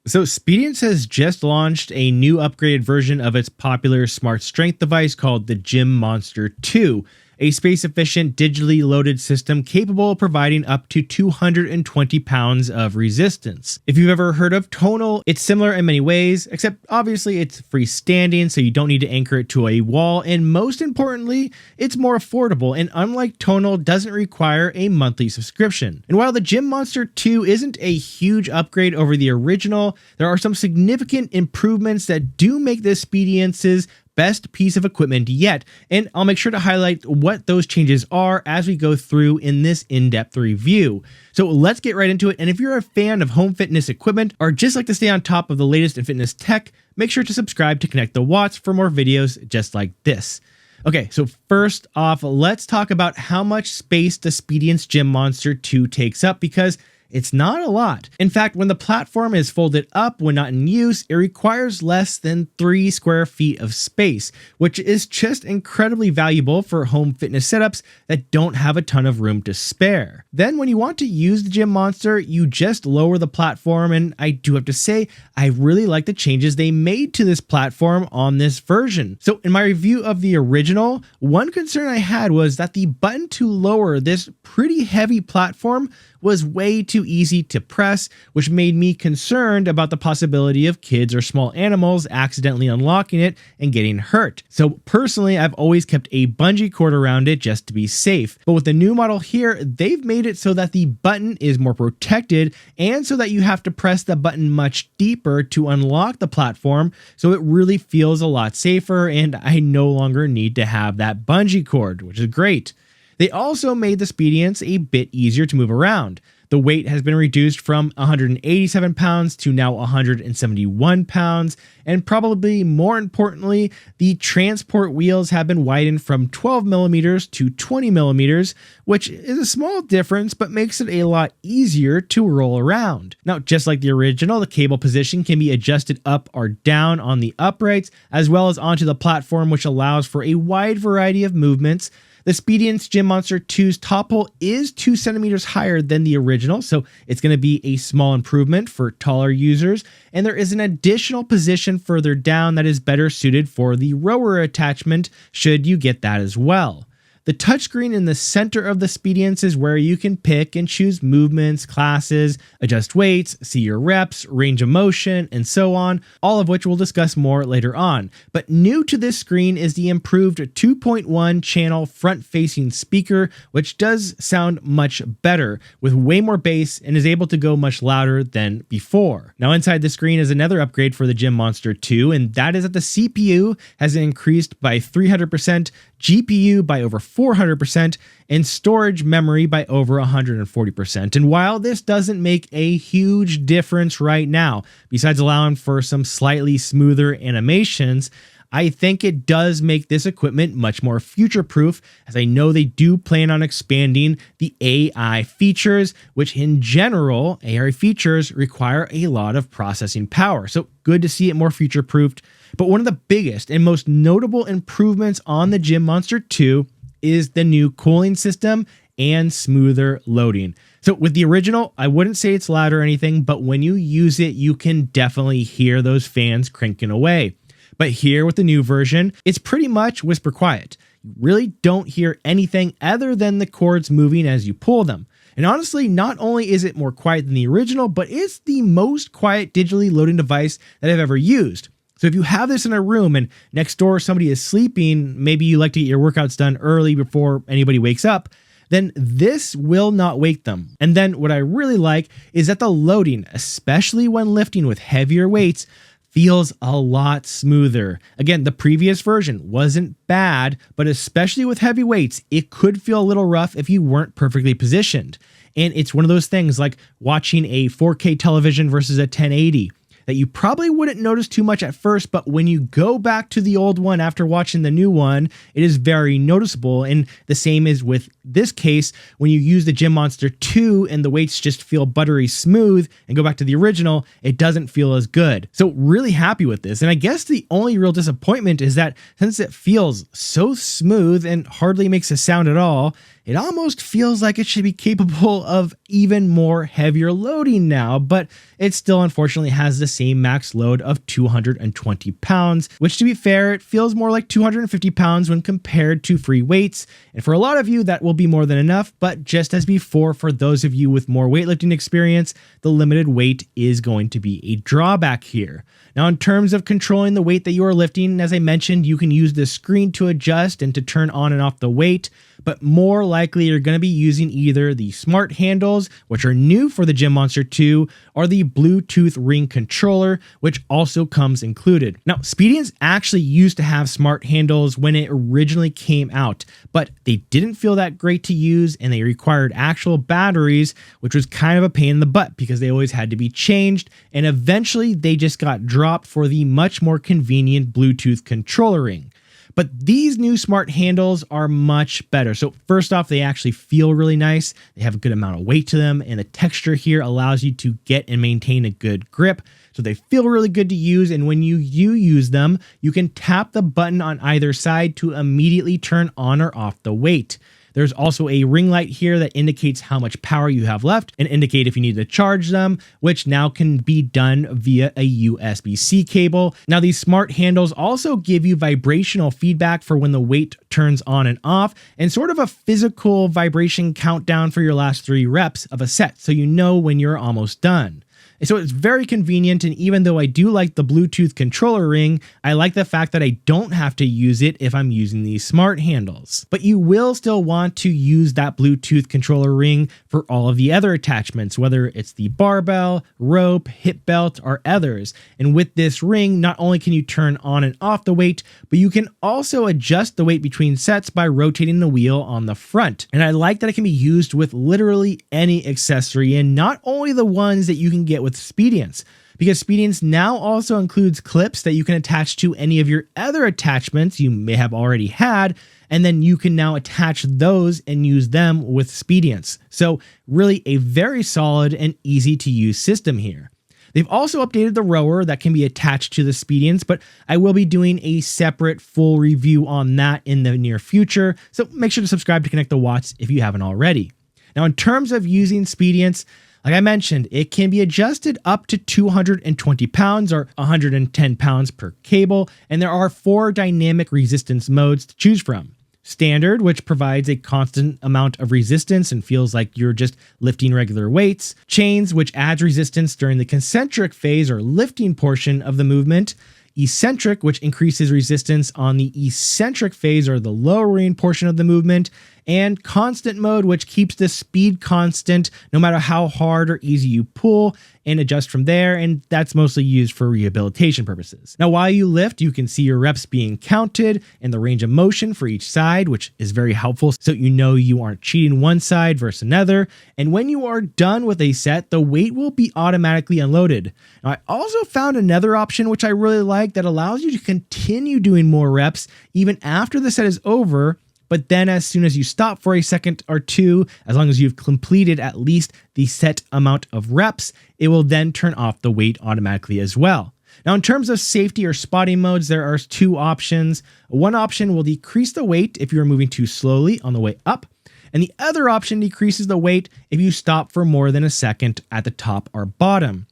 So Speediance has just launched a new upgraded version of its popular smart strength device called the Gym Monster 2, a space-efficient digitally loaded system capable of providing up to 220 pounds of resistance. If you've ever heard of Tonal, it's similar in many ways, except obviously it's freestanding, so you don't need to anchor it to a wall, and most importantly, it's more affordable, and unlike Tonal, doesn't require a monthly subscription. And while the Gym Monster 2 isn't a huge upgrade over the original, there are some significant improvements that do make this Speediance's best piece of equipment yet, and I'll make sure to highlight what those changes are as we go through in this in-depth review. So let's get right into it, and if you're a fan of home fitness equipment or just like to stay on top of the latest in fitness tech, make sure to subscribe to Connect the Watts for more videos just like this. Okay, so first off, let's talk about how much space the Speediance Gym Monster 2 takes up, because it's not a lot. In fact, when the platform is folded up when not in use, it requires less than 3 square feet of space, which is just incredibly valuable for home fitness setups that don't have a ton of room to spare. Then when you want to use the Gym Monster, you just lower the platform, and I do have to say, I really like the changes they made to this platform on this version. So in my review of the original, one concern I had was that the button to lower this pretty heavy platform was way too easy to press, which made me concerned about the possibility of kids or small animals accidentally unlocking it and getting hurt. So personally, I've always kept a bungee cord around it just to be safe. But with the new model here, they've made it so that the button is more protected and so that you have to press the button much deeper to unlock the platform, so it really feels a lot safer and I no longer need to have that bungee cord, which is great. They also made the Speediance a bit easier to move around. The weight has been reduced from 187 pounds to now 171 pounds, and probably more importantly, the transport wheels have been widened from 12 millimeters to 20 millimeters, which is a small difference but makes it a lot easier to roll around. Now, just like the original, the cable position can be adjusted up or down on the uprights, as well as onto the platform, which allows for a wide variety of movements. The Speediance Gym Monster 2's top hole is 2 centimeters higher than the original, so it's going to be a small improvement for taller users, and there is an additional position further down that is better suited for the rower attachment should you get that as well. The touchscreen in the center of the Speediance is where you can pick and choose movements, classes, adjust weights, see your reps, range of motion, and so on, all of which we'll discuss more later on. But new to this screen is the improved 2.1 channel front-facing speaker, which does sound much better, with way more bass and is able to go much louder than before. Now inside the screen is another upgrade for the Gym Monster 2, and that is that the CPU has increased by 300%, GPU by over 400%, and storage memory by over 140%. And while this doesn't make a huge difference right now, besides allowing for some slightly smoother animations, I think it does make this equipment much more future-proof, as I know they do plan on expanding the AI features, which in general, AI features require a lot of processing power. So good to see it more future-proofed. But one of the biggest and most notable improvements on the Gym Monster 2 is the new cooling system and smoother loading. So with the original, I wouldn't say it's loud or anything, but when you use it, you can definitely hear those fans cranking away. But here with the new version, it's pretty much whisper quiet. You really don't hear anything other than the cords moving as you pull them. And honestly, not only is it more quiet than the original, but it's the most quiet digitally loading device that I've ever used. So if you have this in a room and next door somebody is sleeping, maybe you like to get your workouts done early before anybody wakes up, then this will not wake them. And then what I really like is that the loading, especially when lifting with heavier weights, feels a lot smoother. Again, the previous version wasn't bad, but especially with heavy weights, it could feel a little rough if you weren't perfectly positioned. And it's one of those things like watching a 4K television versus a 1080. That you probably wouldn't notice too much at first, but when you go back to the old one after watching the new one, it is very noticeable. And the same is with this case, when you use the Gym Monster 2 and the weights just feel buttery smooth and go back to the original, it doesn't feel as good. So really happy with this. And I guess the only real disappointment is that since it feels so smooth and hardly makes a sound at all, it almost feels like it should be capable of even more heavier loading now, but it still unfortunately has the same max load of 220 pounds, which, to be fair, it feels more like 250 pounds when compared to free weights. And for a lot of you, that will be more than enough, but just as before, for those of you with more weightlifting experience, the limited weight is going to be a drawback here. Now, in terms of controlling the weight that you are lifting, as I mentioned, you can use the screen to adjust and to turn on and off the weight, but more likely you're going to be using either the smart handles, which are new for the Gym Monster 2, or the Bluetooth ring controller, which also comes included. Now, Speediance actually used to have smart handles when it originally came out, but they didn't feel that great to use and they required actual batteries, which was kind of a pain in the butt because they always had to be changed, and eventually they just got dropped for the much more convenient Bluetooth controller ring. But these new smart handles are much better. So first off, they actually feel really nice. They have a good amount of weight to them, and the texture here allows you to get and maintain a good grip. So they feel really good to use, and when you use them, you can tap the button on either side to immediately turn on or off the weight. There's also a ring light here that indicates how much power you have left and indicate if you need to charge them, which now can be done via a USB-C cable. Now, these smart handles also give you vibrational feedback for when the weight turns on and off, and sort of a physical vibration countdown for your last 3 reps of a set, so you know when you're almost done. So it's very convenient, and even though I do like the Bluetooth controller ring, I like the fact that I don't have to use it if I'm using these smart handles. But you will still want to use that Bluetooth controller ring for all of the other attachments, whether it's the barbell, rope, hip belt, or others. And with this ring, not only can you turn on and off the weight, but you can also adjust the weight between sets by rotating the wheel on the front. And I like that it can be used with literally any accessory, and not only the ones that you can get with Speediance, because Speediance now also includes clips that you can attach to any of your other attachments you may have already had, and then you can now attach those and use them with Speediance. So really a very solid and easy to use system here. They've also updated the rower that can be attached to the Speediance, but I will be doing a separate full review on that in the near future, so make sure to subscribe to Connect the Watts if you haven't already. Now, in terms of using Speediance, like I mentioned, it can be adjusted up to 220 pounds or 110 pounds per cable, and there are 4 dynamic resistance modes to choose from. Standard, which provides a constant amount of resistance and feels like you're just lifting regular weights. Chains, which adds resistance during the concentric phase or lifting portion of the movement. Eccentric, which increases resistance on the eccentric phase or the lowering portion of the movement. And constant mode, which keeps the speed constant no matter how hard or easy you pull, and adjust from there, and that's mostly used for rehabilitation purposes. Now, while you lift, you can see your reps being counted and the range of motion for each side, which is very helpful so you know you aren't cheating one side versus another. And when you are done with a set, the weight will be automatically unloaded. Now, I also found another option which I really like that allows you to continue doing more reps even after the set is over. But then as soon as you stop for a second or two, as long as you've completed at least the set amount of reps, it will then turn off the weight automatically as well. Now, in terms of safety or spotting modes, there are 2 options. One option will decrease the weight if you are moving too slowly on the way up, and the other option decreases the weight if you stop for more than a second at the top or bottom.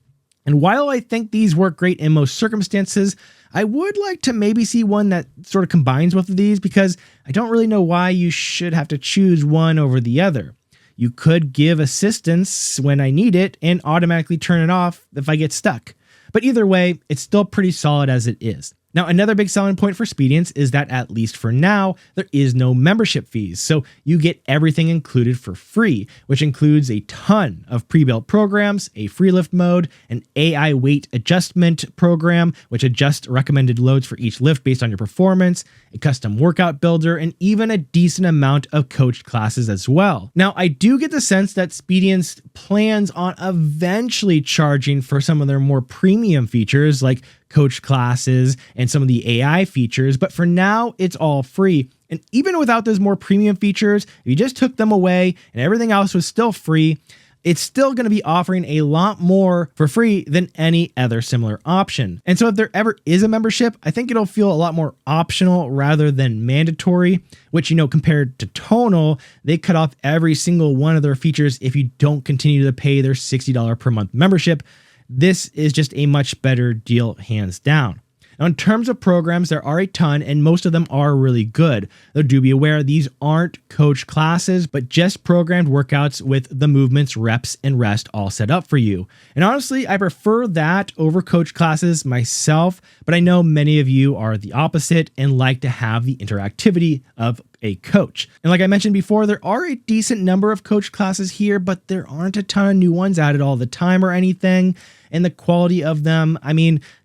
And while I think these work great in most circumstances, I would like to maybe see one that sort of combines both of these, because I don't really know why you should have to choose one over the other. You could give assistance when I need it and automatically turn it off if I get stuck. But either way, it's still pretty solid as it is. Now, another big selling point for Speediance is that, at least for now, there is no membership fees, so you get everything included for free, which includes a ton of pre-built programs, a free lift mode, an AI weight adjustment program, which adjusts recommended loads for each lift based on your performance, a custom workout builder, and even a decent amount of coached classes as well. Now, I do get the sense that Speediance plans on eventually charging for some of their more premium features, like coach classes and some of the AI features, but for now it's all free. And even without those more premium features, if you just took them away and everything else was still free, it's still going to be offering a lot more for free than any other similar option. And so if there ever is a membership, I think it'll feel a lot more optional rather than mandatory, which, compared to Tonal, they cut off every single one of their features if you don't continue to pay their $60 per month membership. This is just a much better deal, hands down. Now, in terms of programs, there are a ton, and most of them are really good. Though do be aware, these aren't coach classes, but just programmed workouts with the movements, reps, and rest all set up for you. And honestly, I prefer that over coach classes myself, but I know many of you are the opposite and like to have the interactivity of a coach. And like I mentioned before, there are a decent number of coach classes here, but there aren't a ton of new ones added all the time or anything. And the quality of them,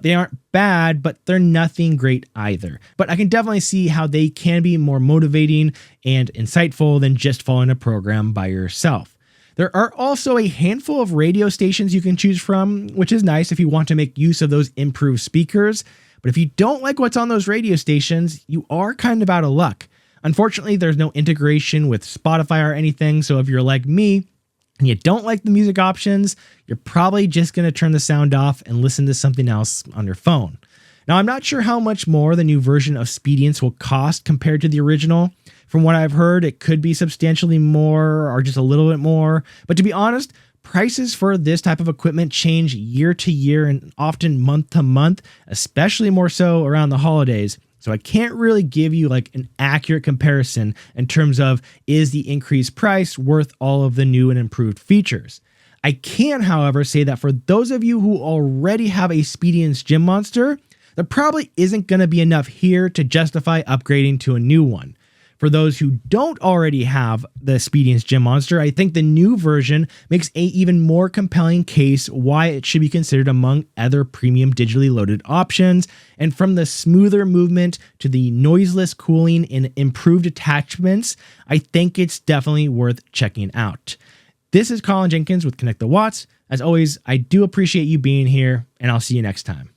they aren't bad, but they're nothing great either. But I can definitely see how they can be more motivating and insightful than just following a program by yourself. There are also a handful of radio stations you can choose from, which is nice if you want to make use of those improved speakers. But if you don't like what's on those radio stations, you are kind of out of luck. Unfortunately, there's no integration with Spotify or anything, so if you're like me, and you don't like the music options, you're probably just going to turn the sound off and listen to something else on your phone. Now, I'm not sure how much more the new version of Speediance will cost compared to the original. From what I've heard, it could be substantially more or just a little bit more. But to be honest, prices for this type of equipment change year to year and often month to month, especially more so around the holidays. So I can't really give you an accurate comparison in terms of, is the increased price worth all of the new and improved features? I can, however, say that for those of you who already have a Speediance Gym Monster, there probably isn't going to be enough here to justify upgrading to a new one. For those who don't already have the Speediance Gym Monster, I think the new version makes a even more compelling case why it should be considered among other premium digitally loaded options. And from the smoother movement to the noiseless cooling and improved attachments, I think it's definitely worth checking out. This is Colin Jenkins with Connect the Watts. As always, I do appreciate you being here, and I'll see you next time.